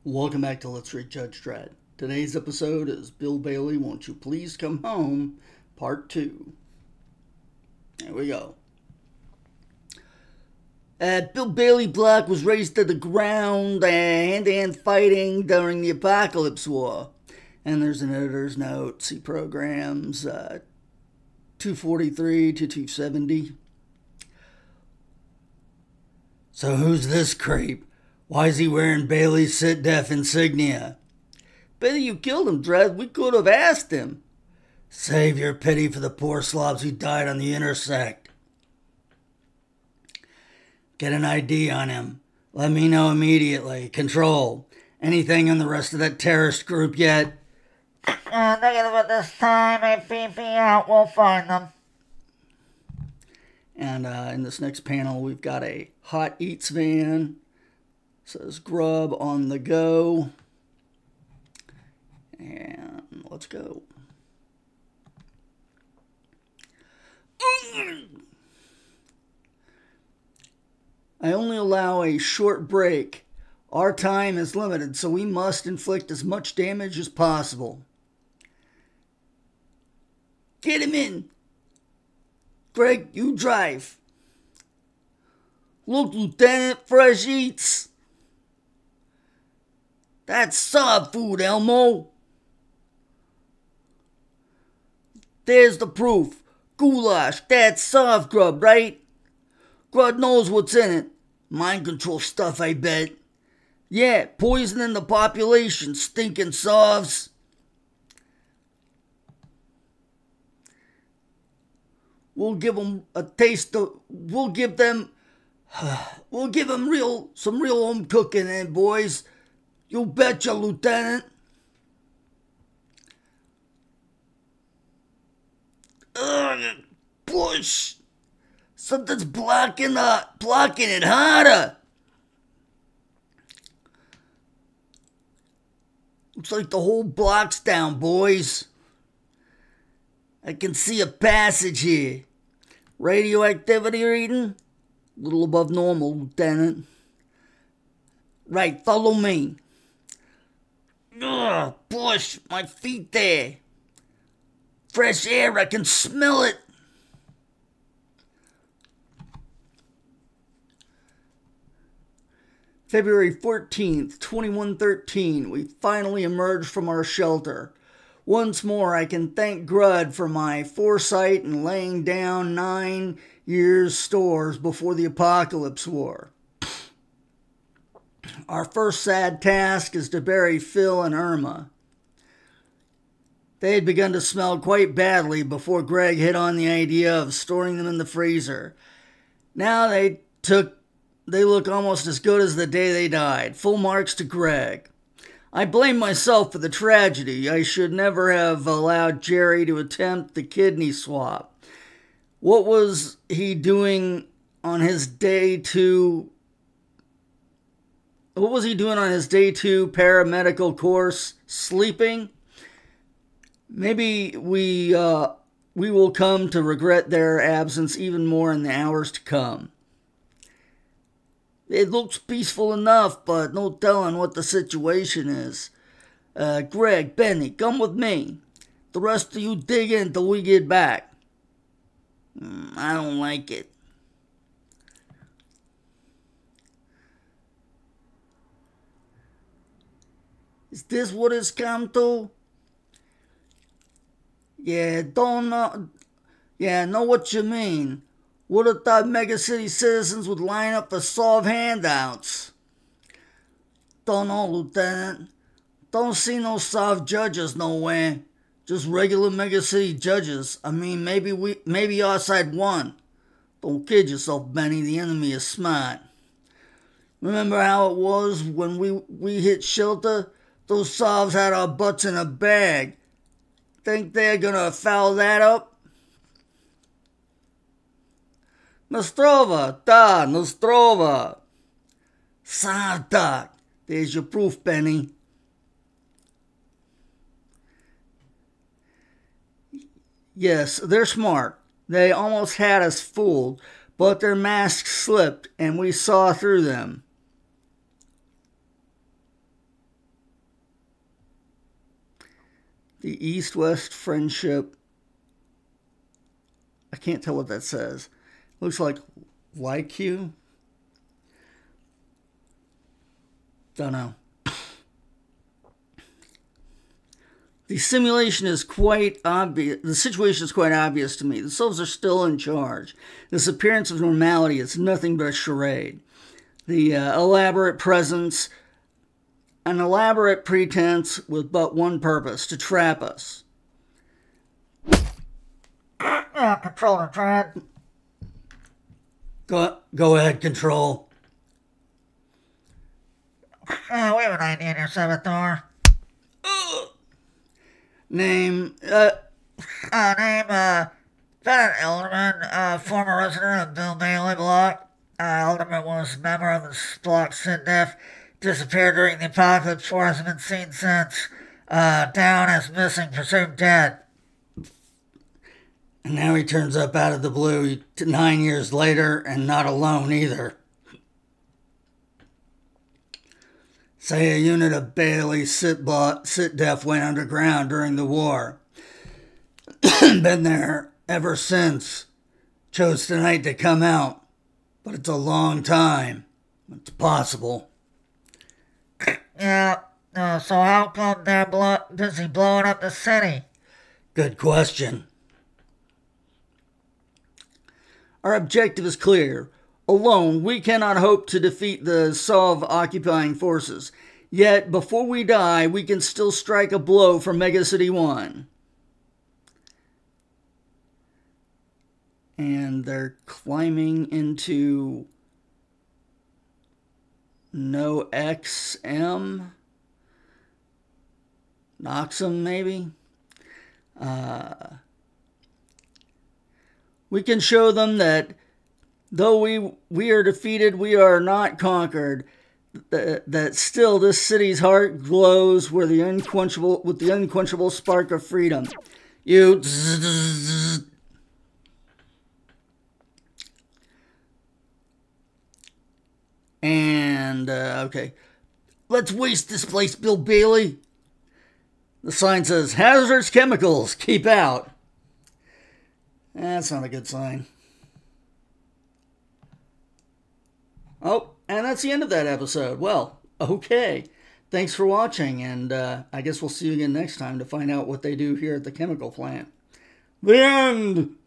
Welcome back to Let's Read Judge Dredd. Today's episode is Bill Bailey, Won't You Please Come Home, Part 2. There we go. Bill Bailey block was razed to the ground, hand-to-hand fighting during the Apocalypse War. And there's an editor's note. See programs 243 to 270. So who's this creep? Why is he wearing Bailey's Sit Def insignia? Bailey, you killed him, Dredd. We could have asked him. Save your pity for the poor slobs who died on the intersect. Get an ID on him. Let me know immediately. Control. Anything on the rest of that terrorist group yet? Negative at this time. APP out. We'll find them. And in this next panel, we've got a Hot Eats van. It says Grub on the go. And let's go. I only allow a short break. Our time is limited, so we must inflict as much damage as possible. Get him in. Greg, you drive. Look, Lieutenant, fresh eats. That's soft food, Elmo. There's the proof. Goulash, that's soft grub, right? God knows what's in it. Mind control stuff, I bet. Yeah, poisoning the population, stinking sovs. We'll give them a taste of, we'll give them some real home cooking, boys. You betcha, Lieutenant. Ugh, push. Something's blocking it harder. Looks like the whole block's down, boys. I can see a passage here. Radioactivity reading? A little above normal, Lieutenant. Right, follow me. Ugh, push, my feet there. Fresh air, I can smell it. February 14th, 2113, we finally emerged from our shelter. Once more, I can thank Dredd for my foresight in laying down 9 years' stores before the Apocalypse War. Our first sad task is to bury Phil and Irma. They had begun to smell quite badly before Greg hit on the idea of storing them in the freezer. Now they look almost as good as the day they died. Full marks to Greg. I blame myself for the tragedy. I should never have allowed Jerry to attempt the kidney swap. What was he doing on his day 2? What was he doing on his day 2 paramedical course? Sleeping? Maybe we will come to regret their absence even more in the hours to come. It looks peaceful enough, but no telling what the situation is. Greg, Benny, come with me. The rest of you dig in till we get back. I don't like it. Is this what it's come to? Yeah, don't know. Yeah, know what you mean. Would have thought megacity citizens would line up for soft handouts. Don't know, Lieutenant. Don't see no soft judges nowhere. Just regular megacity judges. I mean, maybe our side won. Don't kid yourself, Benny. The enemy is smart. Remember how it was when we hit shelter? Those sovs had our butts in a bag. Think they're gonna foul that up? Nostrova, Nostrova. Sardak. There's your proof, Benny. Yes, they're smart. They almost had us fooled, but their masks slipped and we saw through them. The East-West Friendship. I can't tell what that says. Looks like you. Don't know. The simulation is quite obvious. The situation is quite obvious to me. The souls are still in charge. This appearance of normality is nothing but a charade. The elaborate presence, an elaborate pretense with but one purpose, to trap us. Controller Dredd. Go ahead, Control. We have an idea in your seventh door. Name, Bennett Elderman, former resident of Bill Bailey block. Elderman was a member of the block Sid Def, disappeared during the apocalypse, hasn't been seen since. Down as missing, presumed dead. And now he turns up out of the blue 9 years later, and not alone either. Say a unit of Bailey Sit Def went underground during the war. Been there ever since. Chose tonight to come out. But it's a long time. It's possible. Yeah, so how come they're busy blowing up the city? Good question. Our objective is clear. Alone, we cannot hope to defeat the Sov occupying forces. Yet, before we die, we can still strike a blow for Mega City 1. And they're climbing into No XM? Noxum, maybe? We can show them that though we are defeated, we are not conquered. That still this city's heart glows with the unquenchable spark of freedom. You. And okay, let's waste this place, Bill Bailey. The sign says hazardous chemicals. Keep out. That's not a good sign. Oh, and that's the end of that episode. Well, okay. Thanks for watching, and I guess we'll see you again next time to find out what they do here at the chemical plant. The end!